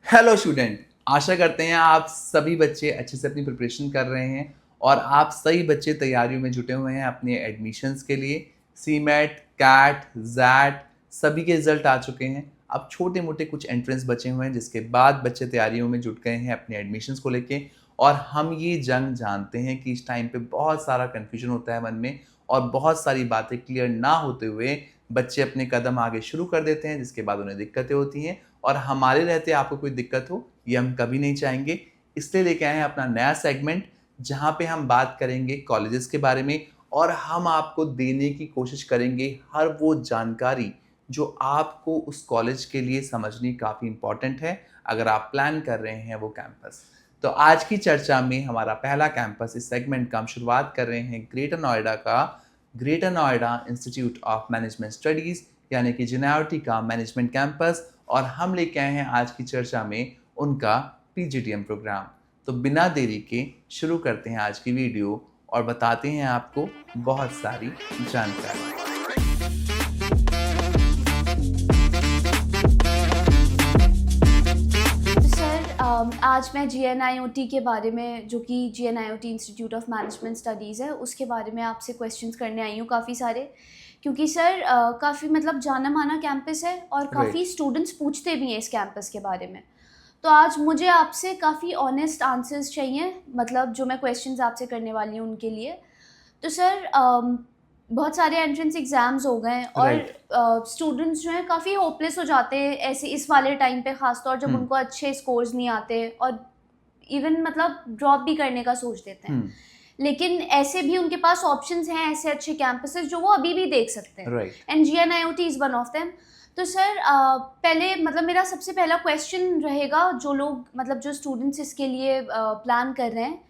Hello student, आशा करते हैं आप सभी बच्चे अच्छे से अपनी प्रिपरेशन कर रहे हैं और आप सही बच्चे तैयारियों में जुटे हुए हैं अपने एडमिशन्स के लिए। सीमेट, कैट, जैट सभी के रिजल्ट आ चुके हैं। अब छोटे मोटे कुछ एंट्रेंस बचे हुए हैं जिसके बाद बच्चे तैयारियों में जुट गए हैं अपने एडमिशन्स को लेके। और हम ये जंग जानते हैं कि इस टाइम पे बहुत सारा कन्फ्यूजन होता है मन में और बहुत सारी बातें क्लियर ना होते हुए बच्चे अपने कदम आगे शुरू कर देते हैं जिसके बाद उन्हें दिक्कतें होती हैं। और हमारे रहते आपको कोई दिक्कत हो ये हम कभी नहीं चाहेंगे। इसलिए लेके आए हैं अपना नया सेगमेंट जहाँ पे हम बात करेंगे कॉलेजेस के बारे में और हम आपको देने की कोशिश करेंगे हर वो जानकारी जो आपको उस कॉलेज के लिए समझनी काफ़ी इंपॉर्टेंट है अगर आप प्लान कर रहे हैं वो कैंपस। तो आज की चर्चा में हमारा पहला कैंपस, इस सेगमेंट का हम शुरुआत कर रहे हैं ग्रेटर नोएडा का, greater Noida institute of management studies यानी कि जेनआईओटी का मैनेजमेंट कैंपस। और हम लेके आए हैं आज की चर्चा में उनका पीजीडीएम प्रोग्राम। तो बिना देरी के शुरू करते हैं आज की वीडियो और बताते हैं आपको बहुत सारी जानकारी। आज मैं GNIOT के बारे में, जो कि GNIOT institute of management studies है, उसके बारे में आपसे क्वेश्चंस करने आई हूँ काफ़ी सारे। क्योंकि सर काफ़ी मतलब जाना माना कैंपस है और काफ़ी स्टूडेंट्स पूछते भी हैं इस कैंपस के बारे में। तो आज मुझे आपसे काफ़ी ऑनेस्ट आंसर्स चाहिए, मतलब जो मैं क्वेश्चंस आपसे करने वाली हूँ उनके लिए। तो सर बहुत सारे एंट्रेंस एग्ज़ाम्स हो गए और स्टूडेंट्स जो हैं काफ़ी होपलेस हो जाते हैं ऐसे इस वाले टाइम पे, ख़ासतौर जब उनको अच्छे स्कोर्स नहीं आते और इवन मतलब ड्रॉप भी करने का सोच देते हैं। लेकिन ऐसे भी उनके पास ऑप्शंस हैं, ऐसे अच्छे कैंपसेस जो वो अभी भी देख सकते हैं, and GNIOT is one of them. तो सर पहले मतलब मेरा सबसे पहला क्वेश्चन रहेगा, जो लोग मतलब जो स्टूडेंट्स इसके लिए प्लान कर रहे हैं,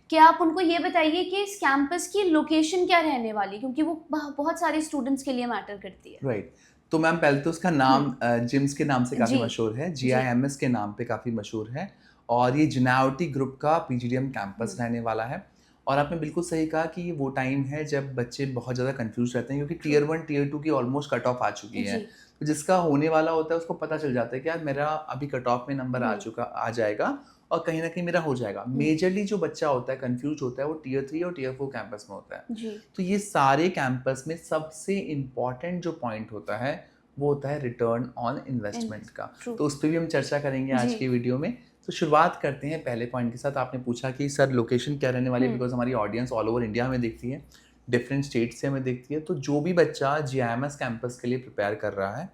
कि आप उनको ये बताइए कि इस कैंपस की लोकेशन क्या रहने वाली, क्योंकि वो बहुत सारे स्टूडेंट्स के लिए मैटर करती है। राइट। तो मैम पहले तो उसका नाम जिम्स के नाम से काफ़ी जी मशहूर है, GIMS के नाम पे काफ़ी मशहूर है और ये जेनआईओटी ग्रुप का पीजीडीएम कैंपस रहने वाला है। और आपने बिल्कुल सही कहा कि ये वो टाइम है जब बच्चे बहुत ज़्यादा कंफ्यूज रहते हैं क्योंकि टियर 1 टियर 2 की ऑलमोस्ट कट ऑफ आ चुकी है। तो जिसका होने वाला होता है उसको पता चल जाता है कि यार मेरा अभी कट ऑफ में नंबर आ जाएगा और कहीं ना कहीं मेरा हो जाएगा। मेजरली जो बच्चा होता है कंफ्यूज होता है वो टियर 3 और टियर 4 कैंपस में होता है। तो ये सारे कैंपस में सबसे इम्पॉर्टेंट जो पॉइंट होता है वो होता है रिटर्न ऑन इन्वेस्टमेंट का। तो उस पर भी हम चर्चा करेंगे आज की वीडियो में। तो शुरुआत करते हैं पहले पॉइंट के साथ। आपने पूछा कि सर लोकेशन क्या रहने वाली है, बिकॉज हमारी ऑडियंस ऑल ओवर इंडिया में देखती है, डिफरेंट स्टेट से हमें देखती है। तो जो भी बच्चा GIMS कैंपस के लिए प्रिपेयर कर रहा है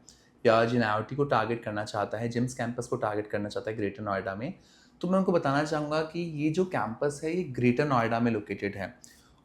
या जेनआईओटी को टारगेट करना चाहता है, जिम्स कैंपस को टारगेट करना चाहता है ग्रेटर नोएडा में, तो मैं उनको बताना चाहूँगा कि ये जो कैंपस है ये ग्रेटर नोएडा में लोकेटेड है।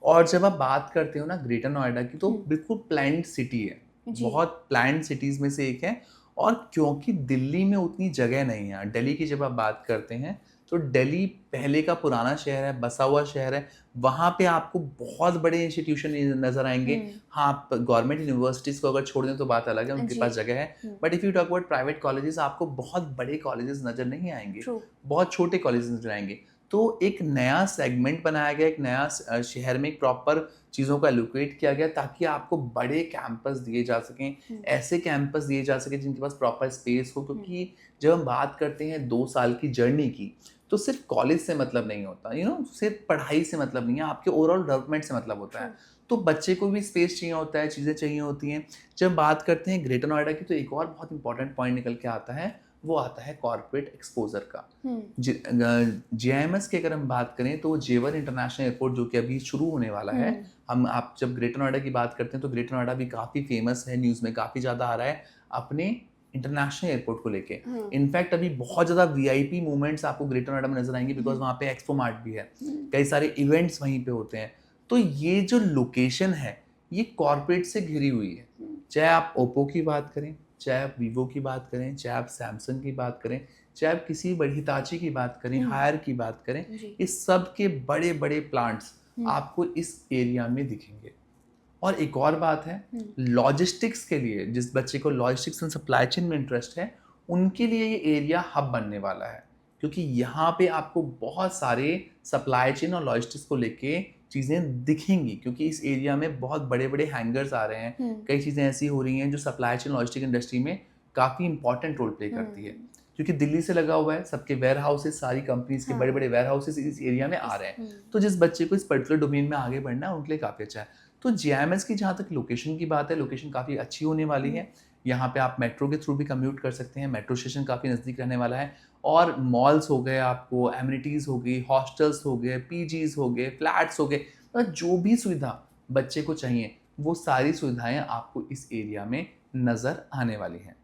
और जब आप बात करते हो ना ग्रेटर नोएडा की, तो बिल्कुल प्लान्ड सिटी है, बहुत प्लान्ड सिटीज़ में से एक है। और क्योंकि दिल्ली में उतनी जगह नहीं है, दिल्ली की जब आप बात करते हैं तो दिल्ली पहले का पुराना शहर है, बसा हुआ शहर है, वहाँ पे आपको बहुत बड़े इंस्टीट्यूशन नज़र आएंगे। हाँ, आप गवर्नमेंट यूनिवर्सिटीज़ को अगर छोड़ दें तो बात अलग है, उनके पास जगह है। But if you talk about private colleges, आपको बहुत बड़े कॉलेजेस नज़र नहीं आएंगे, बहुत छोटे कॉलेजेस नज़र आएंगे। तो एक नया सेगमेंट बनाया गया, एक नया शहर में एक प्रॉपर चीज़ों का एलोकेट किया गया ताकि आपको बड़े कैंपस दिए जा सकें, ऐसे कैंपस दिए जा सकें जिनके पास प्रॉपर स्पेस हो। क्योंकि जब हम बात करते हैं 2 साल की जर्नी की, तो सिर्फ कॉलेज से मतलब नहीं होता, सिर्फ पढ़ाई से मतलब नहीं है, आपके ओवरऑल डेवलपमेंट से मतलब होता है। तो बच्चे को भी स्पेस चाहिए होता है, चीज़ें चाहिए होती हैं। जब बात करते हैं ग्रेटर नोएडा की, तो एक और बहुत इंपॉर्टेंट पॉइंट निकल के आता है, वो आता है कॉर्पोरेट एक्सपोजर का। GIMS की अगर हम बात करें तो J1 इंटरनेशनल एयरपोर्ट जो कि अभी शुरू होने वाला है, आप जब ग्रेटर नोएडा की बात करते हैं तो ग्रेटर नोएडा भी काफ़ी फेमस है, न्यूज़ में काफ़ी ज़्यादा आ रहा है अपने इंटरनेशनल एयरपोर्ट को लेके। इनफैक्ट अभी बहुत ज़्यादा VIP मूवमेंट्स आपको ग्रेटर नोएडा में नजर आएंगे, बिकॉज वहाँ पे एक्सपो मार्ट भी है, कई सारे इवेंट्स वहीं पे होते हैं। तो ये जो लोकेशन है ये कॉर्पोरेट से घिरी हुई है, चाहे आप ओप्पो की बात करें, चाहे आप वीवो की बात करें, चाहे आप सैमसंग की बात करें, चाहे आप किसी बड़ी हिताची की बात करें, हायर की बात करें, इस सब के बड़े बड़े प्लांट्स आपको इस एरिया में दिखेंगे। और एक और बात है, लॉजिस्टिक्स के लिए, जिस बच्चे को लॉजिस्टिक्स एंड सप्लाई चेन में इंटरेस्ट है, उनके लिए ये एरिया हब बनने वाला है। क्योंकि यहाँ पे आपको बहुत सारे सप्लाई चेन और लॉजिस्टिक्स को लेके चीज़ें दिखेंगी, क्योंकि इस एरिया में बहुत बड़े बड़े हैंगर्स आ रहे हैं, कई चीज़ें ऐसी हो रही हैं जो सप्लाई चेन लॉजिस्टिक इंडस्ट्री में काफ़ी इंपॉर्टेंट रोल प्ले करती है। क्योंकि दिल्ली से लगा हुआ है, सबके वेयर हाउसेस, सारी कंपनीज के हाँ। बड़े बड़े वेयर हाउसेस इस एरिया में आ रहे हैं। तो जिस बच्चे को इस पर्टिकुलर डोमेन में आगे बढ़ना है उनके लिए काफ़ी अच्छा है। तो JIMS की जहाँ तक लोकेशन की बात है, लोकेशन काफ़ी अच्छी होने वाली है। यहाँ पे आप मेट्रो के थ्रू भी कम्यूट कर सकते हैं, मेट्रो स्टेशन काफ़ी नज़दीक रहने वाला है, और मॉल्स हो गए, आपको एमिनिटीज़ हो गई, हॉस्टल्स हो गए, पीजीज़ हो गए, फ्लैट्स हो गए, मतलब जो भी सुविधा बच्चे को चाहिए वो सारी सुविधाएं आपको इस एरिया में नज़र आने वाली हैं।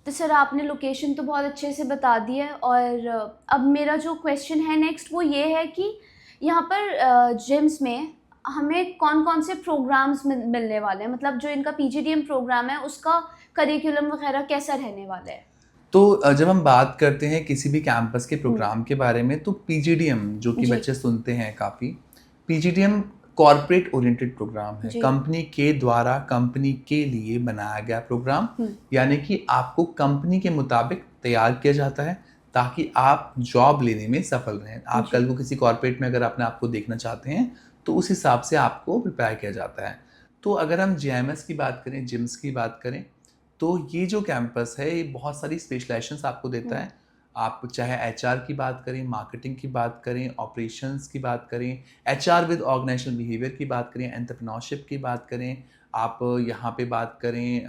तो सर आपने लोकेशन तो बहुत अच्छे से बता दी है, और अब मेरा जो क्वेश्चन है नेक्स्ट वो ये है कि यहाँ पर जिम्स में हमें कौन कौन से प्रोग्राम्स मिलने वाले हैं, मतलब जो इनका PGDM प्रोग्राम है उसका करिकुलम वगैरह कैसा रहने वाला है? तो जब हम बात करते हैं किसी भी कैंपस के प्रोग्राम के बारे में, तो PGDM जो कि जी। बच्चे सुनते हैं काफ़ी, PGDM कॉर्पोरेट ओरिएंटेड प्रोग्राम है, जी। कंपनी के द्वारा कंपनी के लिए बनाया गया प्रोग्राम, यानी कि आपको कंपनी के मुताबिक तैयार किया जाता है ताकि आप जॉब लेने में सफल रहें। आप कल को किसी कॉर्पोरेट में अगर अपने आप को देखना चाहते हैं तो उस हिसाब से आपको प्रिपेयर किया जाता है। तो अगर हम JIMS की बात करें, जिम्स की बात करें, तो ये जो कैंपस है ये बहुत सारी स्पेशलाइजेशंस आपको देता है। आप चाहे HR की बात करें, मार्केटिंग की बात करें, ऑपरेशंस की बात करें, HR विद ऑर्गेनाइजेशनल बिहेवियर की बात करें, एंटरप्रेन्योरशिप की बात करें, आप यहाँ पे बात करें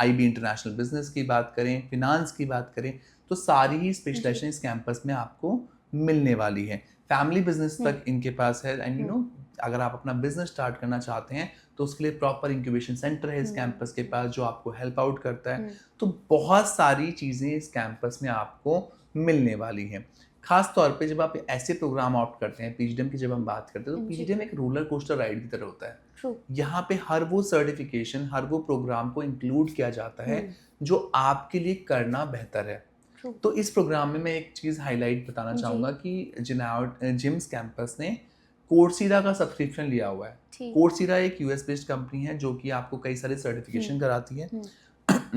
IB इंटरनेशनल बिजनेस की बात करें, फिनांस की बात करें, तो सारी ही स्पेशलाइजेशन इस कैंपस में आपको मिलने वाली है। फैमिली बिजनेस तक इनके पास है, एंड यू नो अगर आप अपना बिजनेस स्टार्ट करना चाहते हैं तो उसके लिए प्रॉपर इंक्यूबेशन सेंटर है इस कैंपस के पास जो आपको हेल्प आउट करता है। तो बहुत सारी चीज़ें इस कैंपस में आपको मिलने वाली हैं। खास तौर पे जब आप ऐसे प्रोग्राम ऑप्ट करते हैं, PGDM की जब हम बात करते हैं, तो PGDM एक रोलर कोस्टर राइड की तरह होता है। यहाँ पे हर वो सर्टिफिकेशन, हर वो प्रोग्राम को इंक्लूड किया जाता है जो आपके लिए करना बेहतर है। तो इस प्रोग्राम में मैं एक चीज़ हाईलाइट बताना चाहूँगा कि जिम्स कैंपस ने कोर्सेरा का सब्सक्रिप्शन लिया हुआ है। कोर्सेरा एक US बेस्ड कंपनी है जो कि आपको कई सारे सर्टिफिकेशन कराती है।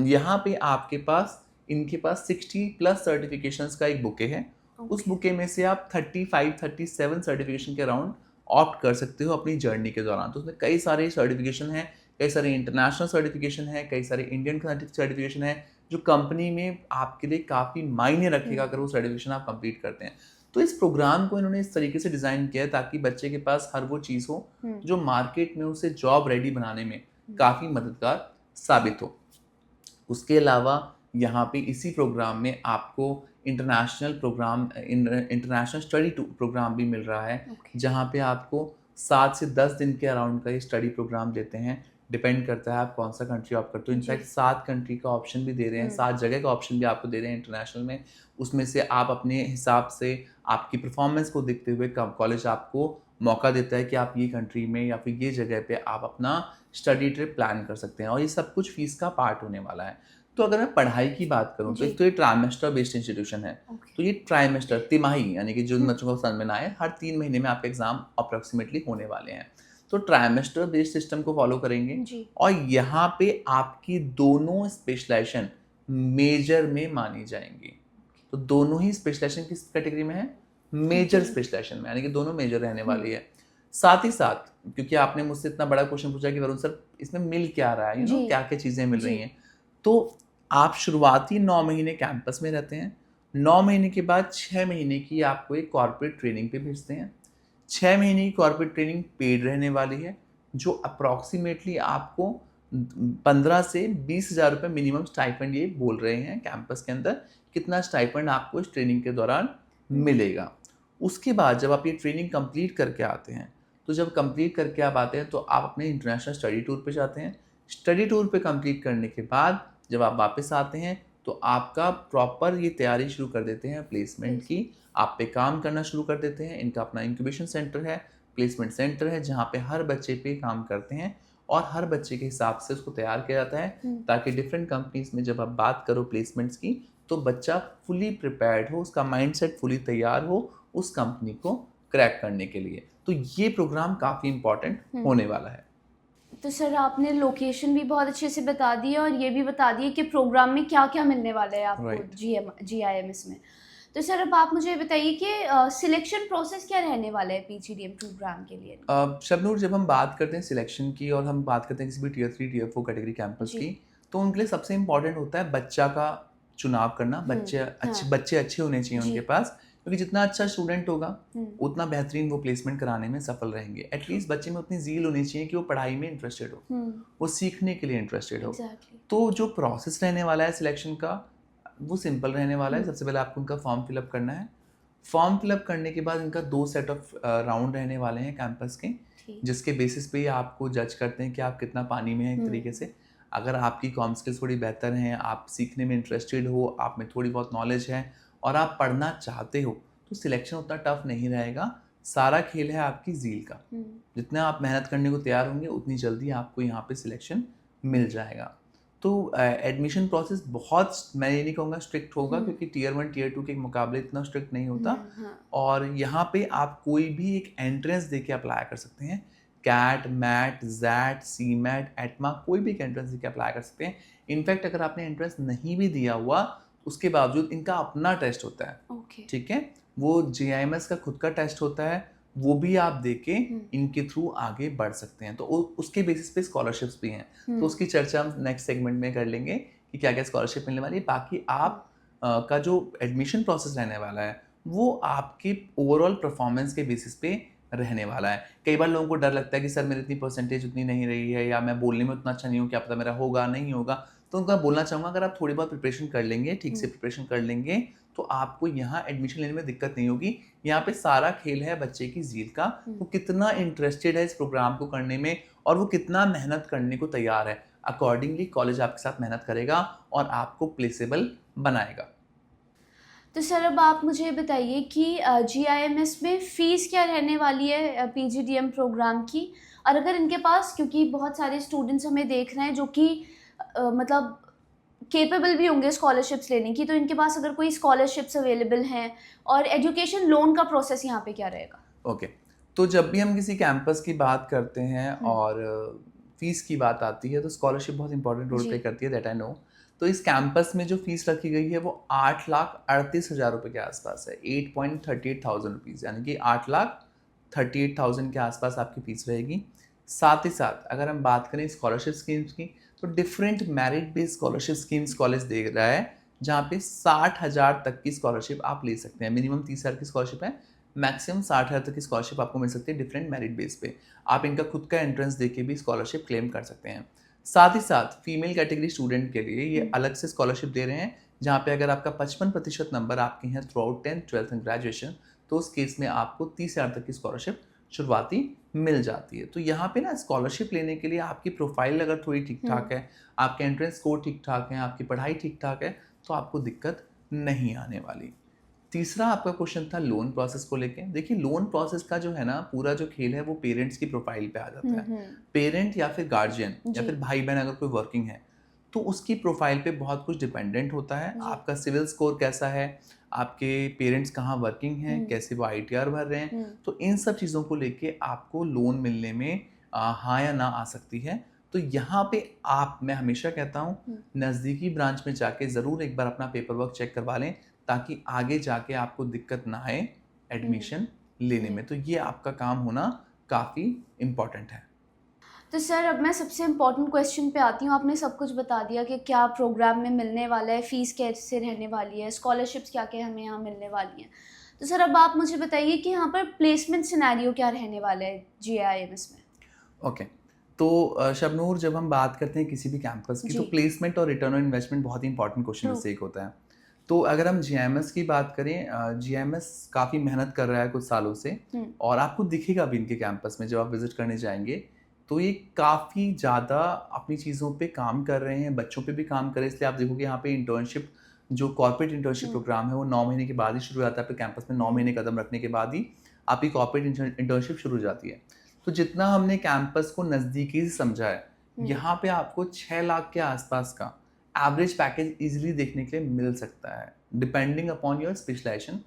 यहाँ पे आपके पास इनके पास 60+ सर्टिफिकेशंस का एक बुके है। उस बुके में से आप 35-37 सर्टिफिकेशन के अराउंड ऑप्ट कर सकते हो अपनी जर्नी के दौरान। तो उसमें कई सारे सर्टिफिकेशन हैं, कई सारे इंटरनेशनल सर्टिफिकेशन है, कई सारे इंडियन सर्टिफिकेशन है जो कंपनी में आपके लिए काफ़ी मायने रखेगा अगर वो सर्टिफिकेशन आप कंप्लीट करते हैं। तो इस प्रोग्राम को इन्होंने इस तरीके से डिज़ाइन किया है ताकि बच्चे के पास हर वो चीज़ हो जो मार्केट में उसे जॉब रेडी बनाने में काफ़ी मददगार साबित हो। उसके अलावा यहाँ पे इसी प्रोग्राम में आपको इंटरनेशनल स्टडी प्रोग्राम भी मिल रहा है, जहाँ पे आपको 7 से 10 दिन के अराउंड का ये स्टडी प्रोग्राम देते हैं। डिपेंड करता है आप कौन सा कंट्री ऑप्ट करते हो। इनफैक्ट 7 कंट्री का ऑप्शन भी दे रहे हैं, 7 जगह का ऑप्शन भी आपको दे रहे हैं इंटरनेशनल में। उसमें से आप अपने हिसाब से आपकी परफॉर्मेंस को देखते हुए कॉलेज आपको मौका देता है कि आप ये कंट्री में या फिर ये जगह पे आप अपना स्टडी ट्रिप प्लान कर सकते हैं, और ये सब कुछ फीस का पार्ट होने वाला है। तो अगर मैं पढ़ाई की बात करूँ तो एक तो ये ट्राइमेस्टर बेस्ड इंस्टीट्यूशन है। तो ये ट्राइमेस्टर, तिमाही, यानी कि जो बच्चों को समझ में ना आए, हर 3 महीने में आपके एग्जाम अप्रोक्सीमेटली होने वाले हैं। तो ट्राइमेस्टर बेस्ड सिस्टम को फॉलो करेंगे, और यहाँ पे आपकी दोनों स्पेशलाइजेशन मेजर में मानी जाएंगी। तो दोनों ही स्पेशलाइजेशन किस कैटेगरी में है? मेजर स्पेशलाइजेशन में, यानी कि दोनों मेजर रहने वाली है। साथ ही साथ, क्योंकि आपने मुझसे इतना बड़ा क्वेश्चन पूछा कि वरुण सर इसमें मिल क्या रहा है, क्या क्या चीज़ें मिल रही हैं, तो आप शुरुआती 9 महीने कैंपस में रहते हैं। 9 महीने के बाद 6 महीने की आपको एक कॉर्पोरेट ट्रेनिंग पे भेजते हैं। 6 महीने की कॉर्पोरेट ट्रेनिंग पेड रहने वाली है, जो अप्रॉक्सीमेटली आपको 15 से 20,000 रुपये मिनिमम स्टाइपेंड ये बोल रहे हैं कैंपस के अंदर, कितना स्टाइपेंड आपको इस ट्रेनिंग के दौरान मिलेगा। उसके बाद जब आप ये ट्रेनिंग कंप्लीट करके आते हैं, तो जब कंप्लीट करके आप आते हैं तो आप अपने इंटरनेशनल स्टडी टूर पे जाते हैं। स्टडी टूर पे कंप्लीट करने के बाद जब आप वापस आते हैं तो आपका प्रॉपर ये तैयारी शुरू कर देते हैं प्लेसमेंट की। आप पे काम करना शुरू कर देते हैं। इनका अपना इंक्यूबेशन सेंटर है, प्लेसमेंट सेंटर है, जहाँ पे हर बच्चे पे काम करते हैं और हर बच्चे के हिसाब से उसको तैयार किया जाता है, ताकि डिफरेंट कंपनीज में जब आप बात करो प्लेसमेंट्स की तो बच्चा फुली प्रिपेयर्ड हो, उसका माइंडसेट फुली तैयार हो उस कंपनी को क्रैक करने के लिए। तो ये प्रोग्राम काफ़ी इम्पोर्टेंट होने वाला है। तो सर आपने लोकेशन भी बहुत अच्छे से बता दी है और ये भी बता दिए कि प्रोग्राम में क्या क्या मिलने वाला है आपको GIMS में। तो सर अब आप मुझे बताइए कि सिलेक्शन प्रोसेस क्या रहने वाला है PGDM प्रोग्राम के लिए? शबनूर, जब हम बात करते हैं सिलेक्शन की और हम बात करते हैं किसी भी Tier 3 Tier 4 कैटेगरी कैंपस की, तो उनके लिए सबसे इम्पॉर्टेंट होता है बच्चा का चुनाव करना, बच्चे अच्छे होने चाहिए उनके पास, क्योंकि जितना अच्छा स्टूडेंट होगा उतना बेहतरीन वो प्लेसमेंट कराने में सफल रहेंगे। एटलीस्ट बच्चे में उतनी ज़ील होनी चाहिए कि वो पढ़ाई में इंटरेस्टेड हो, वो सीखने के लिए इंटरेस्टेड हो। तो जो प्रोसेस रहने वाला है सिलेक्शन का वो सिंपल रहने वाला है। सबसे पहले आपको उनका फॉर्म फिलअप करना है। फॉर्म फिलअप करने के बाद इनका 2 सेट ऑफ राउंड रहने वाले हैं कैंपस के, जिसके बेसिस पे आपको जज करते हैं कि आप कितना पानी में हैं एक तरीके से। अगर आपकी कॉम स्किल्स थोड़ी बेहतर हैं, आप सीखने में इंटरेस्टेड हो, आप में थोड़ी बहुत नॉलेज है और आप पढ़ना चाहते हो, तो सिलेक्शन उतना टफ नहीं रहेगा। सारा खेल है आपकी ज़ील का। जितना आप मेहनत करने को तैयार होंगे उतनी जल्दी आपको यहाँ पे सिलेक्शन मिल जाएगा। तो एडमिशन प्रोसेस बहुत, मैं ये नहीं कहूँगा स्ट्रिक्ट होगा, क्योंकि टियर 1 टियर 2 के मुकाबले इतना स्ट्रिक्ट नहीं होता। और यहाँ पे आप कोई भी एक एंट्रेंस दे के अप्लाई कर सकते हैं। कैट, मैट, जैट, सी मैट, एटमा, कोई भी एक एंट्रेंस दे के अप्लाई कर सकते हैं। इनफैक्ट अगर आपने एंट्रेंस नहीं भी दिया हुआ उसके बावजूद इनका अपना टेस्ट होता है, ठीक है, वो JIMS का खुद का टेस्ट होता है, वो भी आप देके इनके थ्रू आगे बढ़ सकते हैं। तो उसके बेसिस पे स्कॉलरशिप्स भी हैं, तो उसकी चर्चा हम नेक्स्ट सेगमेंट में कर लेंगे कि क्या क्या स्कॉलरशिप मिलने वाली है। बाकी आप का जो एडमिशन प्रोसेस रहने वाला है वो आपकी ओवरऑल परफॉर्मेंस के बेसिस पे रहने वाला है। कई बार लोगों को डर लगता है कि सर मेरी इतनी परसेंटेज उतनी नहीं रही है, या मैं बोलने में उतना अच्छा नहीं हूँ, क्या पता मेरा होगा नहीं होगा। तो उनका बोलना चाहूँगा, अगर आप थोड़ी बहुत प्रिपरेशन कर लेंगे, ठीक से प्रिपरेशन कर लेंगे, तो आपको यहाँ एडमिशन लेने में दिक्कत नहीं होगी। यहाँ पे सारा खेल है बच्चे की ज़ील का, वो कितना इंटरेस्टेड है इस प्रोग्राम को करने में और वो कितना मेहनत करने को तैयार है। अकॉर्डिंगली कॉलेज आपके साथ मेहनत करेगा और आपको प्लेसेबल बनाएगा। तो सर अब आप मुझे बताइए कि GIMS में फ़ीस क्या रहने वाली है PGDM प्रोग्राम की, और अगर इनके पास, क्योंकि बहुत सारे स्टूडेंट्स हमें देख रहे हैं जो कि मतलब केपेबल भी होंगे स्कॉलरशिप्स लेने की, तो इनके पास अगर कोई स्कॉलरशिप्स अवेलेबल हैं, और एजुकेशन लोन का प्रोसेस यहाँ पे क्या रहेगा? ओके, तो जब भी हम किसी कैंपस की बात करते हैं और फीस की बात आती है तो स्कॉलरशिप बहुत इंपॉर्टेंट रोल प्ले करती है, दैट आई नो। तो इस कैंपस में जो फीस रखी गई है वो 8,38,000 रुपये के आसपास है, 8,38,000 रुपीज़, यानी कि 8,38,000 के आसपास आपकी फीस रहेगी। साथ ही साथ अगर हम बात करें स्कॉलरशिप स्कीम्स की, तो different merit based scholarship schemes college दे रहा है, जहाँ पे 60,000 तक की स्कॉलरशिप आप ले सकते हैं। मिनिमम 30,000 की स्कॉलरशिप है, मैक्सिमम 60,000 तक की स्कॉलरशिप आपको मिल सकती है डिफरेंट मेरिट बेस पे। आप इनका खुद का एंट्रेंस देके भी स्कॉलरशिप क्लेम कर सकते हैं। साथ ही साथ फीमेल कैटेगरी स्टूडेंट के लिए ये अलग से स्कॉलरशिप दे रहे हैं, जहाँ पे अगर आपका 55% नंबर आपके हैं through out 10th 12th and graduation, तो उस केस में आपको 30,000 तक की स्कॉलरशिप शुरुआती मिल जाती है। तो यहाँ पे ना स्कॉलरशिप लेने के लिए आपकी प्रोफाइल अगर थोड़ी ठीक ठाक है, आपके एंट्रेंस स्कोर ठीक ठाक है, आपकी पढ़ाई ठीक ठाक है, तो आपको दिक्कत नहीं आने वाली। तीसरा आपका क्वेश्चन था लोन प्रोसेस को लेके। देखिए लोन प्रोसेस का जो है ना पूरा जो खेल है वो पेरेंट्स की प्रोफाइल पे आ जाता है। पेरेंट या फिर गार्जियन या फिर भाई बहन अगर कोई वर्किंग है तो उसकी प्रोफाइल पे बहुत कुछ डिपेंडेंट होता है। आपका सिविल स्कोर कैसा है, आपके पेरेंट्स कहाँ वर्किंग हैं, कैसे वो ITR भर रहे हैं, तो इन सब चीज़ों को लेके आपको लोन मिलने में हाँ या ना आ सकती है। तो यहाँ पे मैं हमेशा कहता हूँ नज़दीकी ब्रांच में जाके ज़रूर एक बार अपना पेपर वर्क चेक करवा लें, ताकि आगे जाके आपको दिक्कत ना आए एडमिशन लेने में। तो ये आपका काम होना काफ़ी इम्पॉर्टेंट है। तो सर अब मैं सबसे इम्पॉर्टेंट क्वेश्चन पे आती हूँ। आपने सब कुछ बता दिया कि क्या प्रोग्राम में मिलने वाला है, फ़ीस कैसे रहने वाली है, स्कॉलरशिप्स क्या क्या हमें यहाँ मिलने वाली हैं। तो सर अब आप मुझे बताइए कि यहाँ पर प्लेसमेंट सिनेरियो क्या रहने वाला है GIMS में? ओके, तो शबनूर, जब हम बात करते हैं किसी भी कैंपस की, तो प्लेसमेंट और रिटर्न ऑन इन्वेस्टमेंट बहुत ही इंपॉर्टेंट क्वेश्चन में से एक होता है। तो अगर हम GIMS की बात करें, GIMS काफ़ी मेहनत कर रहा है कुछ सालों से, और आपको दिखेगा भी इनके कैंपस में जब आप विजिट करने जाएंगे, तो ये काफ़ी ज़्यादा अपनी चीज़ों पे काम कर रहे हैं, बच्चों पे भी काम कर रहे हैं। इसलिए आप देखोगे यहाँ पे इंटर्नशिप, जो कॉर्पोरेट इंटर्नशिप प्रोग्राम है वो 9 महीने के बाद ही शुरू हो जाता है। आपके कैंपस में 9 महीने कदम रखने के बाद ही आपकी कॉर्पोरेट इंटर्नशिप शुरू हो जाती है। तो जितना हमने कैंपस को नज़दीकी से समझा है, यहाँ पे आपको 6 लाख के आसपास का एवरेज पैकेज इजीली देखने के लिए मिल सकता है, depending upon your specialisation,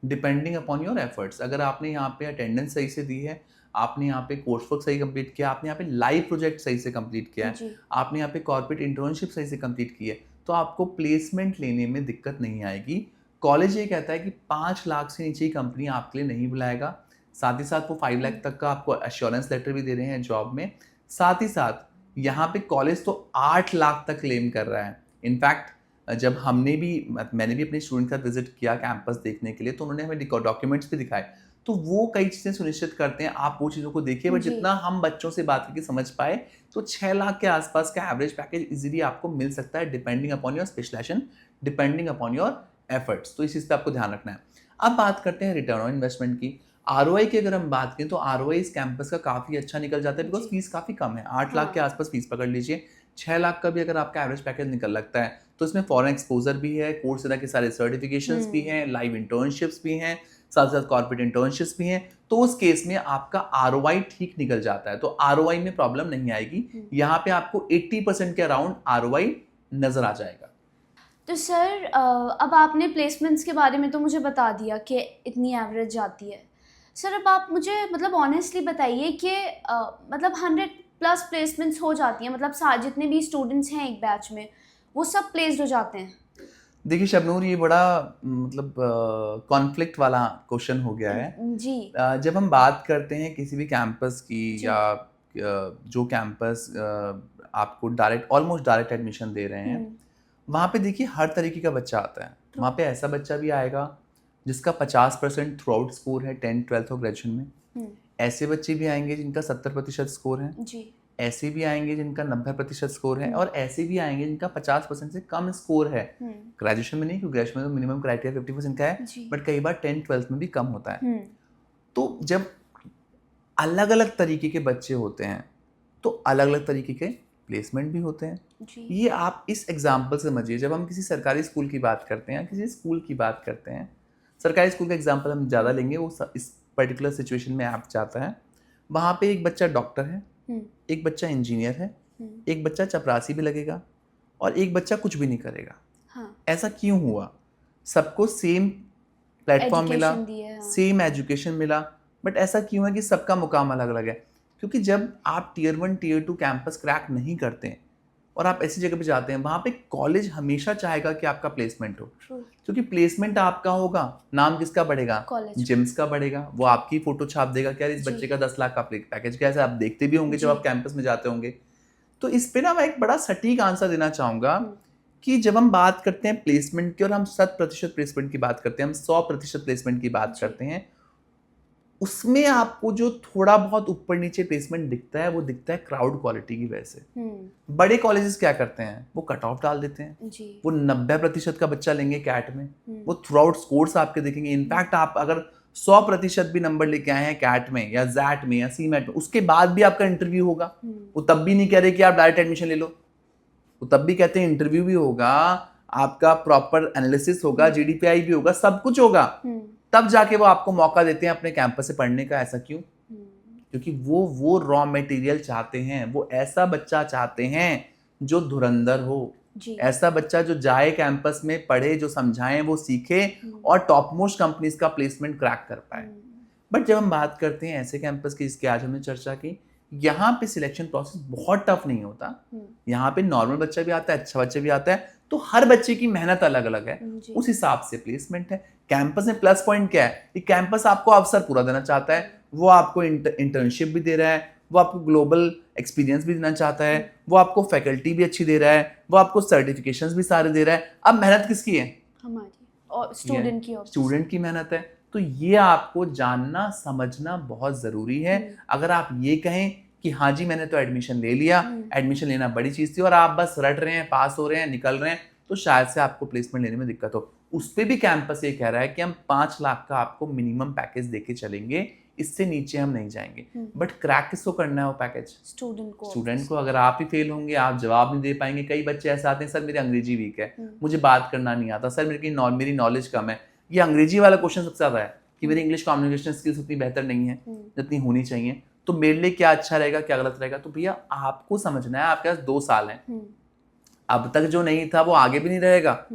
depending upon your efforts. अगर आपने यहाँ पे अटेंडेंस सही से दी है, आपने यहाँ पे कोर्स वर्क सही कंप्लीट किया, आपने यहाँ पे लाइव प्रोजेक्ट सही से कंप्लीट किया है, आपने यहाँ पे कॉर्पोरेट इंटर्नशिप सही से कंप्लीट की है, तो आपको प्लेसमेंट लेने में दिक्कत नहीं आएगी। कॉलेज ये कहता है कि 5 लाख से नीचे की कंपनी आपके लिए नहीं बुलाएगा। साथ ही साथ वो 5 लाख तक का आपको एश्योरेंस लेटर भी दे रहे हैं जॉब में। साथ ही साथ यहाँ पे कॉलेज तो 8 लाख तक क्लेम कर रहा है। इनफैक्ट जब मैंने भी अपने स्टूडेंट के साथ विजिट किया कैंपस देखने के लिए, तो उन्होंने हमें डॉक्यूमेंट्स भी दिखाए। तो वो कई चीज़ें सुनिश्चित करते हैं, आप वो चीज़ों को देखिए। बट जी। जितना हम बच्चों से बात करके समझ पाए, तो 6 लाख के आसपास का एवरेज पैकेज इजीली आपको मिल सकता है, depending upon your specialisation, depending upon your efforts. तो इस चीज़ पे आपको ध्यान रखना है। अब बात करते हैं रिटर्न ऑन इन्वेस्टमेंट की। आरओआई की अगर हम बात करें, तो आरओआई इस कैंपस का काफ़ी अच्छा निकल जाता है, बिकॉज जी। फीस काफ़ी कम है। 8 लाख के हाँ। आसपास फीस पकड़ लीजिए। 6 लाख का भी अगर आपका एवरेज पैकेज निकल लगता है, तो इसमें फॉरेन एक्सपोजर भी है, कोर्सेरा के सारे सर्टिफिकेशंस भी हैं, लाइव इंटर्नशिप्स भी हैं, साथ साथ कॉर्पोरेट इंटर्नशिप्स भी हैं। तो उस केस में आपका आरओआई ठीक निकल जाता है, तो आरओआई में प्रॉब्लम नहीं आएगी। यहाँ पे आपको 80% के अराउंड आरओआई नजर आ जाएगा। तो सर अब आपने प्लेसमेंट्स के बारे में तो मुझे बता दिया कि इतनी एवरेज जाती है। सर अब आप मुझे मतलब ऑनेस्टली बताइए कि मतलब 100+ प्लेसमेंट्स हो जाती हैं, मतलब जितने भी स्टूडेंट्स हैं एक बैच में वो सब प्लेस्ड हो जाते हैं? देखिए शबनूर, ये बड़ा मतलब कॉन्फ्लिक्ट वाला क्वेश्चन हो गया है। जी। जब हम बात करते हैं किसी भी कैंपस की, जी। या जो कैंपस आपको ऑलमोस्ट डायरेक्ट एडमिशन दे रहे हैं, वहाँ पे देखिए हर तरीके का बच्चा आता है। वहाँ पे ऐसा बच्चा भी आएगा जिसका 50% थ्रू आउट स्कोर है 10th 12th और ग्रेजुएशन में। ऐसे बच्चे भी आएंगे जिनका 70% स्कोर है। जी। ऐसे भी आएंगे जिनका 90% स्कोर है, और ऐसे भी आएंगे जिनका 50% से कम स्कोर है। ग्रेजुएशन में नहीं, क्योंकि ग्रेजुएशन में तो मिनिमम क्राइटेरिया 50% का है, जी। बट कई बार 10th 12th में भी कम होता है। तो जब अलग अलग तरीके के बच्चे होते हैं, तो अलग अलग तरीके के प्लेसमेंट भी होते हैं। जी। ये आप इस एग्जाम्पल से समझिए। जब हम किसी सरकारी स्कूल की बात करते हैं, किसी स्कूल की बात करते हैं, सरकारी स्कूल का एग्जाम्पल हम ज़्यादा लेंगे, वो इस पर्टिकुलर सिचुएशन में ऐप्ट जाता है। वहाँ पे एक बच्चा डॉक्टर है, एक बच्चा इंजीनियर है, एक बच्चा चपरासी भी लगेगा, और एक बच्चा कुछ भी नहीं करेगा। हाँ। ऐसा क्यों हुआ? सबको सेम प्लेटफॉर्म मिला, सेम एजुकेशन मिला, बट ऐसा क्यों है कि सबका मुकाम अलग अलग है? क्योंकि जब आप Tier 1 Tier 2 कैंपस क्रैक नहीं करते हैं और आप ऐसी जगह पे जाते हैं, वहाँ पे कॉलेज हमेशा चाहेगा कि आपका प्लेसमेंट हो, क्योंकि प्लेसमेंट आपका होगा, नाम किसका बढ़ेगा? जिम्स का बढ़ेगा। वो आपकी फोटो छाप देगा कि यार इस बच्चे का 10 लाख का पैकेज कैसा है। आप देखते भी होंगे जब आप कैंपस में जाते होंगे। तो इस पे ना मैं एक बड़ा सटीक आंसर देना चाहूँगा कि जब हम बात करते हैं प्लेसमेंट की, और हम 100% प्लेसमेंट की बात करते हैं, हम 100% प्लेसमेंट की बात करते हैं, उसमें आपको जो थोड़ा बहुत ऊपर नीचे प्लेसमेंट दिखता है, वो दिखता है क्राउड क्वालिटी की वजह से। बड़े कॉलेजेस क्या करते हैं? वो कट ऑफ डाल देते हैं। वो 90% का बच्चा लेंगे कैट में, वो थ्रू आउट स्कोर्स आपके देखेंगे। इनफैक्ट आप अगर 100% भी नंबर लेके आए हैं कैट में या जैट में या सीमेट में, उसके बाद भी आपका इंटरव्यू होगा। वो तब भी नहीं कह रहे कि आप डायरेक्ट एडमिशन ले लो, वो तब भी कहते हैं इंटरव्यू भी होगा, आपका प्रॉपर एनालिसिस होगा, GDPI भी होगा, सब कुछ होगा, तब जाके वो आपको मौका देते हैं अपने कैंपस से पढ़ने का। ऐसा क्यों? क्योंकि वो रॉ मटेरियल चाहते हैं, वो ऐसा बच्चा चाहते हैं जो धुरंधर हो, ऐसा बच्चा जो जाए कैंपस में, पढ़े, जो समझाएं वो सीखे, और टॉप मोस्ट कंपनीज का प्लेसमेंट क्रैक कर पाए। बट जब हम बात करते हैं ऐसे कैंपस की जिसकी आज हमने चर्चा की, यहाँ पे सिलेक्शन प्रोसेस बहुत टफ नहीं होता। यहाँ पे नॉर्मल बच्चा भी आता है, अच्छा बच्चा भी आता है, तो हर बच्चे की मेहनत अलग अलग है, उस हिसाब से प्लेसमेंट है। कैंपस में प्लस पॉइंट क्या है? कि कैंपस आपको अवसर पूरा देना चाहता है, वो आपको इंटर्नशिप भी दे रहा है, वो आपको ग्लोबल एक्सपीरियंस भी देना चाहता है, वो आपको फैकल्टी भी अच्छी दे रहा है, वो आपको सर्टिफिकेशंस भी सारे दे रहा है। अब मेहनत किसकी है? हमारी और स्टूडेंट की मेहनत है। तो ये आपको जानना समझना बहुत ज़रूरी है। अगर आप ये कहें कि हाँ जी मैंने तो एडमिशन ले लिया, एडमिशन लेना बड़ी चीज़ थी, और आप बस रट रहे हैं, पास हो रहे हैं, निकल रहे हैं, तो शायद से आपको प्लेसमेंट लेने में दिक्कत हो। उस पर भी कैंपस ये कह रहा है कि हम 5 लाख का आपको मिनिमम पैकेज देके चलेंगे, इससे नीचे हम नहीं जाएंगे। बट क्रैक किसको करना है वो पैकेज? स्टूडेंट को। अगर आप ही फेल होंगे, आप जवाब नहीं दे पाएंगे। कई बच्चे ऐसे आते हैं, सर मेरी अंग्रेजी वीक है, मुझे बात करना नहीं आता, सर मेरी नॉलेज कम है। ये अंग्रेजी वाला क्वेश्चन सबसे ज़्यादा है कि मेरी इंग्लिश कम्युनिकेशन स्किल्स उतनी बेहतर नहीं है जितनी होनी चाहिए, तो मेरे लिए क्या अच्छा रहेगा, क्या गलत रहेगा। तो भैया आपको समझना है, आपके पास 2 साल हैं, अब तक जो नहीं था वो आगे भी नहीं रहेगा।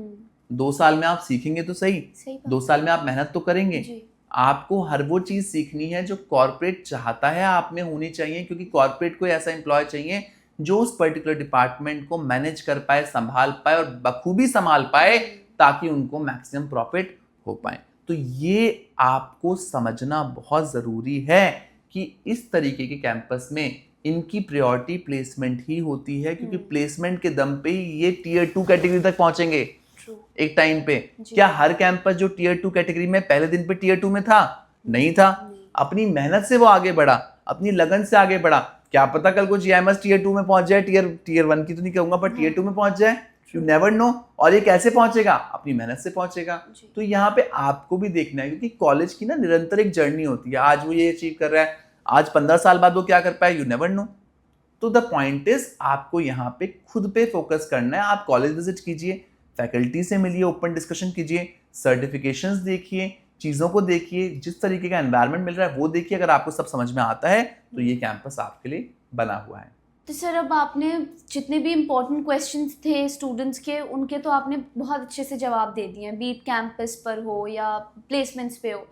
2 साल में आप सीखेंगे तो सही 2 साल में आप मेहनत तो करेंगे। आपको हर वो चीज़ सीखनी है जो कॉर्पोरेट चाहता है आप में होनी चाहिए, क्योंकि कॉर्पोरेट को ऐसा एम्प्लॉय चाहिए जो उस पर्टिकुलर डिपार्टमेंट को मैनेज कर पाए, संभाल पाए और बखूबी संभाल पाए, ताकि उनको मैक्सिमम प्रॉफिट हो पाए। तो ये आपको समझना बहुत ज़रूरी है कि इस तरीके के कैंपस में इनकी प्रायोरिटी प्लेसमेंट ही होती है, क्योंकि प्लेसमेंट के दम पे ही ये Tier 2 कैटेगरी तक पहुंचेंगे। True. एक टाइम पे। जी। क्या हर कैंपस जो टीयर 2 कैटेगरी में पहले दिन पे टीयर 2 में था? नहीं था। नहीं। अपनी मेहनत से वो आगे बढ़ा, अपनी लगन से आगे बढ़ा। क्या पता कल को जीआईएमएस टीयर 2 में पहुंच जाए, टीयर 1 की तो नहीं कहूंगा, पर टीयर 2 में पहुंच जाए। You never know. और ये कैसे पहुंचेगा? अपनी मेहनत से पहुंचेगा। जी। तो यहाँ पे आपको भी देखना है, क्योंकि कॉलेज की ना निरंतर एक जर्नी होती है। आज वो ये अचीव कर रहा है, आज 15 साल बाद वो क्या कर पाए, यू नेवर नो। तो द पॉइंट इज, आपको यहाँ पे खुद पे फोकस करना है। आप कॉलेज विजिट कीजिए, फैकल्टी से मिलिए, ओपन डिस्कशन कीजिए, सर्टिफिकेशंस देखिए, चीज़ों को देखिए, जिस तरीके का एनवायरनमेंट मिल रहा है वो देखिए। अगर आपको सब समझ में आता है तो ये कैंपस आपके लिए बना हुआ है। तो सर, अब आपने जितने भी इम्पोर्टेंट क्वेश्चंस थे स्टूडेंट्स के, उनके तो आपने बहुत अच्छे से जवाब दे दिए हैं, बीट कैंपस पर हो या प्लेसमेंट्स पे हो।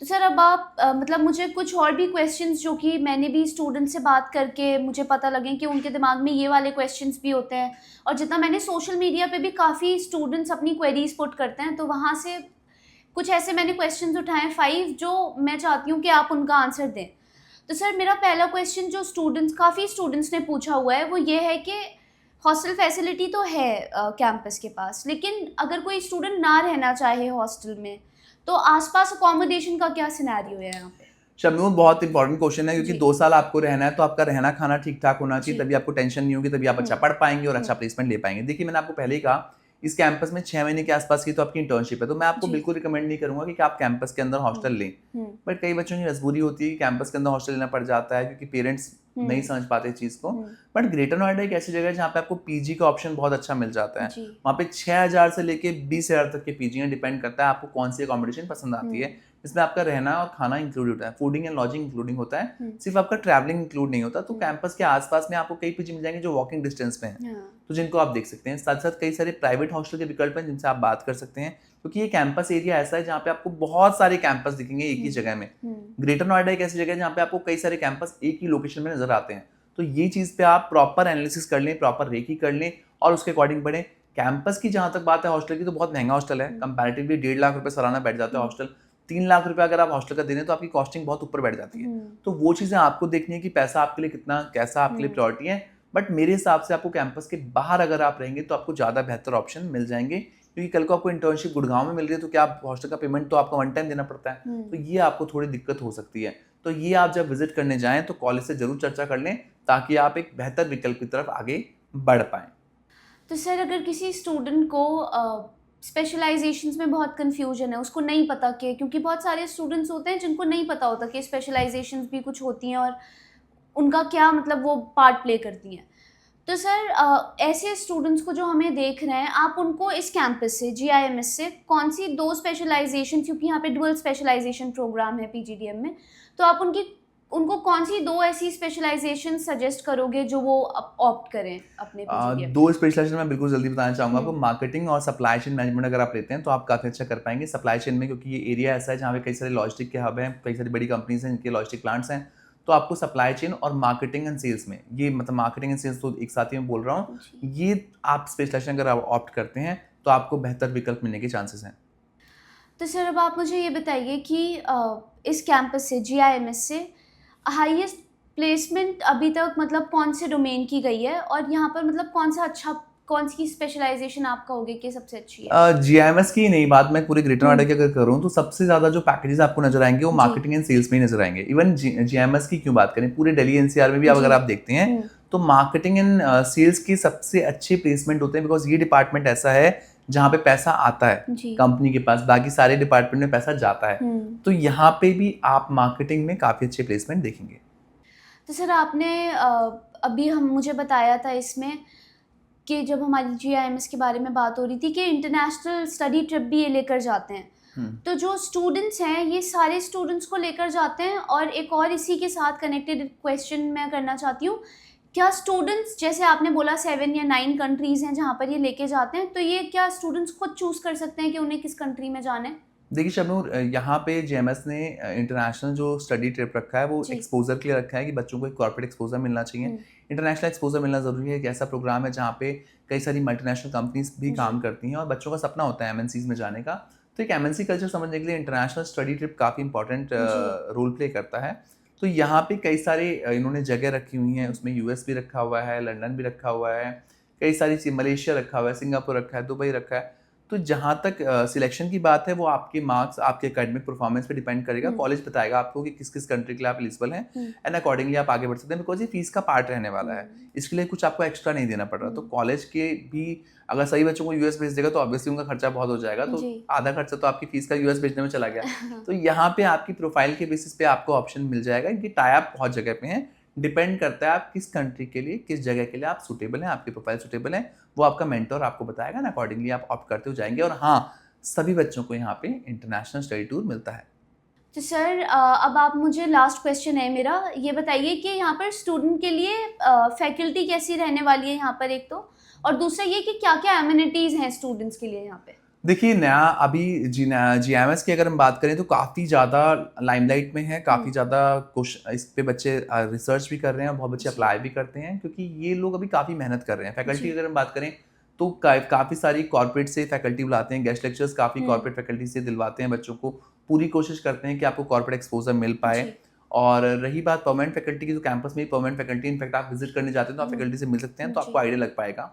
तो सर, अब आप मतलब मुझे कुछ और भी क्वेश्चंस जो कि मैंने भी स्टूडेंट से बात करके मुझे पता लगे कि उनके दिमाग में ये वाले क्वेश्चंस भी होते हैं, और जितना मैंने सोशल मीडिया पे भी काफ़ी स्टूडेंट्स अपनी क्वेरीज पुट करते हैं, तो वहाँ से कुछ ऐसे मैंने क्वेश्चंस उठाए 5 जो मैं चाहती हूँ कि आप उनका आंसर दें। तो सर, मेरा पहला क्वेश्चन जो काफ़ी स्टूडेंट्स ने पूछा हुआ है वो ये है कि हॉस्टल फैसिलिटी तो है कैंपस के पास, लेकिन अगर कोई स्टूडेंट ना रहना चाहे हॉस्टल में, तो आसपास अकोमोडेशन का क्या सिनेरियो है यहाँ पे? शम्मी, बहुत इंपॉर्टेंट क्वेश्चन है, क्योंकि जी। 2 साल आपको रहना है, तो आपका रहना खाना ठीक ठाक होना चाहिए, जी। तभी आपको टेंशन नहीं होगी, तभी आप अच्छा पढ़ पाएंगे और अच्छा प्लेसमेंट ले पाएंगे। देखिए, मैंने आपको पहले ही कहा, इस कैंपस में 6 महीने के आसपास की तो आपकी इंटर्नशिप है, तो मैं आपको जी। बिल्कुल रिकमेंड नहीं करूंगा कि आप कैंपस के अंदर हॉस्टल लें। बट कई बच्चों की मजबूरी होती है कि कैंपस के अंदर हॉस्टल लेना पड़ जाता है, क्योंकि पेरेंट्स नहीं समझ पाते चीज को। बट ग्रेटर नोएडा एक ऐसी जगह है जहाँ पे आपको पीजी का ऑप्शन बहुत अच्छा मिल जाता है। जी। वहाँ पे 6000 से लेके 20,000 तक के पीजी हैं, डिपेंड करता है आपको कौन सी अकोमोडेशन पसंद आती है। इसमें आपका रहना और खाना इंक्लूड होता है, फूडिंग एंड लॉजिंग इंक्लूडिंग होता है, सिर्फ आपका ट्रैवलिंग इंक्लूड नहीं होता। तो कैंपस के आसपास में आपको कई पीजी मिल जाएंगे जो वॉकिंग डिस्टेंस पे हैं, तो जिनको आप देख सकते हैं। साथ साथ कई सारे प्राइवेट हॉस्टल के विकल्प हैं जिनसे आप बात कर सकते हैं, क्योंकि ये कैंपस एरिया ऐसा है जहाँ पे आपको बहुत सारे कैंपस दिखेंगे एक ही जगह में। ग्रेटर नोएडा एक ऐसी जगह है जहाँ पे आपको कई सारे कैंपस एक ही लोकेशन में नजर आते हैं। तो ये चीज पे आप प्रॉपर एनालिसिस कर लें, प्रॉपर रेकी कर लें और उसके अकॉर्डिंग बढ़ें। कैंपस की जहां तक बात है हॉस्टल की, तो बहुत महंगा हॉस्टल है, कंपैरेटिवली 1.5 लाख रुपए सालाना बैठ जाता है हॉस्टल। 3 लाख रुपए अगर आप हॉस्टल का दे दें तो आपकी कॉस्टिंग बहुत ऊपर बैठ जाती है। तो वो चीजें आपको देखनी है कि पैसा आपके लिए कितना, कैसा आपके लिए प्रायोरिटी है। बट मेरे हिसाब से आपको कैंपस के बाहर अगर आप रहेंगे तो आपको ज्यादा बेहतर ऑप्शन मिल जाएंगे, क्योंकि कल को आपको इंटर्नशिप गुड़गांव में मिल रही है, तो क्या आप हॉस्टल का पेमेंट तो आपको वन टाइम देना पड़ता है, तो ये आपको थोड़ी दिक्कत हो सकती है। तो ये आप जब विजिट करने जाएं तो कॉलेज से जरूर चर्चा कर लें, ताकि आप एक बेहतर विकल्प की तरफ आगे बढ़ पाएं। तो सर, अगर किसी स्टूडेंट को स्पेशलाइजेशंस में बहुत कंफ्यूजन है, उसको नहीं पता कि, क्योंकि बहुत सारे स्टूडेंट्स होते हैं जिनको नहीं पता होता कि स्पेशलाइजेशंस भी कुछ होती हैं और उनका क्या मतलब वो पार्ट प्ले करती हैं, तो सर ऐसे स्टूडेंट्स को जो हमें देख रहे हैं, आप उनको इस कैंपस से, जीआईएमएस से, कौन सी 2 स्पेशलाइजेशन, क्योंकि यहाँ पे डुअल स्पेशलाइजेशन प्रोग्राम है पीजीडीएम में, तो आप उनको कौन सी 2 ऐसी स्पेशलाइजेशन सजेस्ट करोगे जो वो ऑप्ट करें अपने पीजीडीएम? 2 स्पेशलाइजेशन मैं बिल्कुल जल्दी बताना चाहूंगा आपको। मार्केटिंग और सप्लाई चेन मैनेजमेंट अगर आप लेते हैं तो आप काफ़ी अच्छा कर पाएंगे सप्लाई चेन में, क्योंकि ये एरिया ऐसा है जहाँ पे कई सारे लॉजिस्टिक के हब हैं, कई सारी बड़ी कंपनीज हैं जिनके लॉजिस्टिक प्लांट्स हैं। तो आपको सप्लाई चेन और मार्केटिंग एंड सेल्स में, ये मतलब मार्केटिंग एंड सेल्स तो एक साथ ही मैं बोल रहा हूँ, ये आप स्पेशलाइजेशन अगर आप ऑप्ट करते हैं तो आपको बेहतर विकल्प मिलने के चांसेस हैं। तो सर, अब आप मुझे ये बताइए कि इस कैंपस से, जीआईएमएस से, हाईएस्ट प्लेसमेंट अभी तक मतलब कौन से डोमेन की गई है, और यहाँ पर मतलब कौन सी स्पेशलाइजेशन आप कहोगे कि सबसे अच्छी है? जीआईएमएस की नहीं बात मैं पूरे ग्रेटर नोएडा की अगर करूँ तो सबसे ज्यादा जो पैकेजेस आपको नजर आएंगे वो मार्केटिंग एंड सेल्स में ही नजर आएंगे। इवन जीआईएमएस की क्यों बात करें, पूरे दिल्ली एनसीआर में भी अगर आप देखते हैं तो मार्केटिंग एंड सेल्स की सबसे अच्छे प्लेसमेंट होते हैं, बिकॉज ये डिपार्टमेंट ऐसा है जहाँ पे पैसा आता है कंपनी के पास, बाकी सारे डिपार्टमेंट में पैसा जाता है। तो यहाँ पे भी आप मार्केटिंग में काफी अच्छे प्लेसमेंट देखेंगे। तो सर, आपने अभी मुझे बताया था इसमें कि जब हमारी जीआईएमएस के बारे में बात हो रही थी कि इंटरनेशनल स्टडी ट्रिप भी ये लेकर जाते हैं, तो जो स्टूडेंट्स हैं ये सारे स्टूडेंट्स को लेकर जाते हैं। और एक और इसी के साथ कनेक्टेड क्वेश्चन मैं करना चाहती हूँ, क्या स्टूडेंट्स, जैसे आपने बोला 7 या 9 कंट्रीज हैं जहाँ पर ये लेके जाते हैं, तो ये क्या स्टूडेंट्स खुद चूज कर सकते हैं कि उन्हें किस कंट्री में जाना है? देखिए शबनूर, यहाँ पे जीएमएस ने इंटरनेशनल जो स्टडी ट्रिप रखा है वो एक्सपोजर के लिए रखा है कि बच्चों को एक कॉर्पोरेट एक्सपोजर मिलना चाहिए। इंटरनेशनल एक्सपोजर मिलना जरूरी है। एक ऐसा प्रोग्राम है जहाँ पे कई सारी मल्टीनेशनल कंपनीज भी काम करती हैं और बच्चों का सपना होता है एमएनसीज में जाने का। तो एक एमएनसी कल्चर समझने के लिए इंटरनेशनल स्टडी ट्रिप काफ़ी इंपॉर्टेंट रोल प्ले करता है। तो यहाँ पे कई सारे इन्होंने जगह रखी हुई हैं, उसमें यूएस भी रखा हुआ है, लंदन भी रखा हुआ है, कई सारी मलेशिया रखा हुआ है, सिंगापुर रखा है, दुबई रखा है। तो जहाँ तक सिलेक्शन की बात है वो आपके मार्क्स, आपके एकेडमिक परफॉर्मेंस पे डिपेंड करेगा। कॉलेज बताएगा आपको कि किस किस कंट्री के लिए आप एलिजिबल हैं, एंड अकॉर्डिंगली आप आगे बढ़ सकते हैं, बिकॉज ये फीस का पार्ट रहने वाला है। इसके लिए कुछ आपको एक्स्ट्रा नहीं देना पड़ रहा। तो कॉलेज के भी अगर सही बच्चों को यूएस भेज देगा तो ऑब्वियसली उनका खर्चा बहुत हो जाएगा, तो आधा खर्चा तो आपकी फीस का यूएस भेजने में चला गया। तो यहाँ पे आपकी प्रोफाइल के बेसिस पे आपको ऑप्शन मिल जाएगा। इनकी टाई अप बहुत जगह पे हैं, डिपेंड करता है आप किस कंट्री के लिए, किस जगह के लिए आप सूटेबल हैं, आपकी प्रोफाइल सूटेबल है, वो आपका मेंटर आपको बताएगा ना, अकॉर्डिंगली आप ऑप्ट करते हो जाएंगे। और हाँ, सभी बच्चों को यहाँ पे इंटरनेशनल स्टडी टूर मिलता है। तो सर अब आप मुझे, लास्ट क्वेश्चन है मेरा, ये बताइए कि यहाँ पर स्टूडेंट के लिए फैकल्टी कैसी रहने वाली है यहाँ पर, एक तो, और दूसरा ये कि क्या क्या एमिनिटीज़ हैं स्टूडेंट्स के लिए यहाँ पे। देखिए, नया अभी जीएमएस की अगर हम बात करें तो काफ़ी ज़्यादा लाइमलाइट में है, काफ़ी ज़्यादा इस पे बच्चे रिसर्च भी कर रहे हैं, बहुत बच्चे अप्लाई भी करते हैं, क्योंकि ये लोग अभी काफ़ी मेहनत कर रहे हैं। फैकल्टी की अगर हम बात करें तो काफ़ी सारी कॉर्पोरेट से फैकल्टी बुलाते हैं, गेस्ट लेक्चर्स काफ़ी कॉर्पोरेट फैकल्टी से दिलवाते हैं बच्चों को, पूरी कोशिश करते हैं कि आपको कॉर्पोरेट एक्सपोजर मिल पाए। और रही बात परमानेंट फैकल्टी की, तो कैंपस में ही परमानेंट फैकल्टी, इनफैक्ट आप विजिट करने जाते हैं तो आप फैकल्टी से मिल सकते हैं, तो आपको आइडिया लग पाएगा।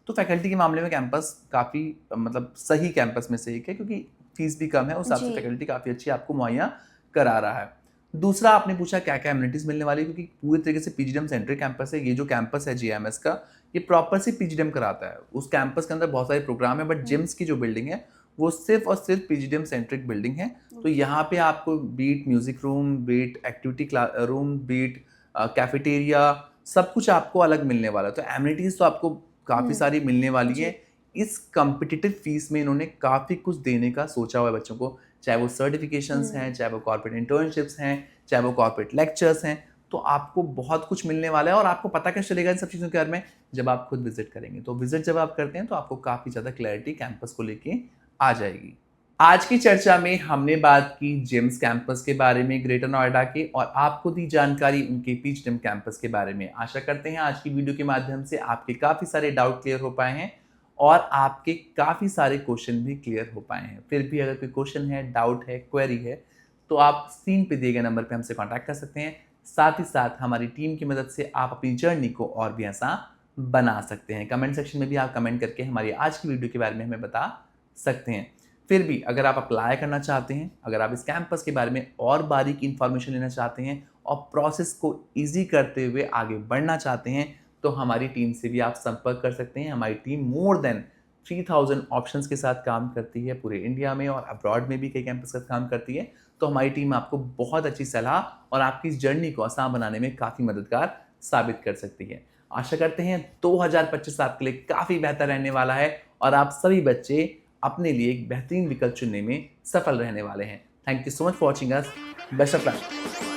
तो फैकल्टी के मामले में कैंपस काफ़ी मतलब सही कैंपस में से एक है, क्योंकि फीस भी कम है, उस हिसाब से फैकल्टी काफ़ी अच्छी आपको मुहैया करा रहा है। दूसरा, आपने पूछा क्या क्या एमिनिटीज़ मिलने वाली है, क्योंकि पूरी तरीके से पीजीडीएम सेंट्रिक कैंपस है। ये जो कैंपस है जीएमएस का, ये प्रॉपर से पीजीडीएम कराता है। उस कैंपस के अंदर बहुत सारे प्रोग्राम है, बट जिम्स की जो बिल्डिंग है वो सिर्फ और सिर्फ पीजीडीएम सेंट्रिक बिल्डिंग है। तो यहाँ पे आपको बीट म्यूजिक रूम, बीट एक्टिविटी रूम, बीट कैफेटेरिया, सब कुछ आपको अलग मिलने वाला है। तो एमिनिटीज़ तो आपको काफ़ी सारी मिलने वाली है। इस कॉम्पिटिटिव फीस में इन्होंने काफ़ी कुछ देने का सोचा हुआ है बच्चों को, चाहे वो सर्टिफिकेशंस हैं, चाहे वो कॉर्पोरेट इंटर्नशिप्स हैं, चाहे वो कॉर्पोरेट लेक्चर्स हैं। तो आपको बहुत कुछ मिलने वाला है, और आपको पता कैसे चलेगा इन सब चीज़ों के बारे में, जब आप खुद विजिट करेंगे। तो विजिट जब आप करते हैं तो आपको काफ़ी ज़्यादा क्लैरिटी कैंपस को लेके आ जाएगी। आज की चर्चा में हमने बात की जिम्स कैंपस के बारे में, ग्रेटर नोएडा के, और आपको दी जानकारी उनके पीजीडीएम कैंपस के बारे में। आशा करते हैं आज की वीडियो के माध्यम से आपके काफ़ी सारे डाउट क्लियर हो पाए हैं, और आपके काफ़ी सारे क्वेश्चन भी क्लियर हो पाए हैं। फिर भी अगर कोई क्वेश्चन है, डाउट है, क्वेरी है, तो आप स्क्रीन पे दिए गए नंबर पे हमसे कांटेक्ट कर सकते हैं। साथ ही साथ हमारी टीम की मदद से आप अपनी जर्नी को और भी आसान बना सकते हैं। कमेंट सेक्शन में भी आप कमेंट करके हमारी आज की वीडियो के बारे में हमें बता सकते हैं। फिर भी अगर आप अप्लाई करना चाहते हैं, अगर आप इस कैंपस के बारे में और बारीक इन्फॉर्मेशन लेना चाहते हैं और प्रोसेस को ईजी करते हुए आगे बढ़ना चाहते हैं, तो हमारी टीम से भी आप संपर्क कर सकते हैं। हमारी टीम मोर देन 3000 ऑप्शंस के साथ काम करती है पूरे इंडिया में, और अब्रॉड में भी कई कैंपस के साथ काम करती है। तो हमारी टीम आपको बहुत अच्छी सलाह और आपकी इस जर्नी को आसान बनाने में काफ़ी मददगार साबित कर सकती है। आशा करते हैं 2025 आपके लिए काफ़ी बेहतर रहने वाला है, और आप सभी बच्चे अपने लिए एक बेहतरीन विकल्प चुनने में सफल रहने वाले हैं। Thank you so much for watching us. Best of luck.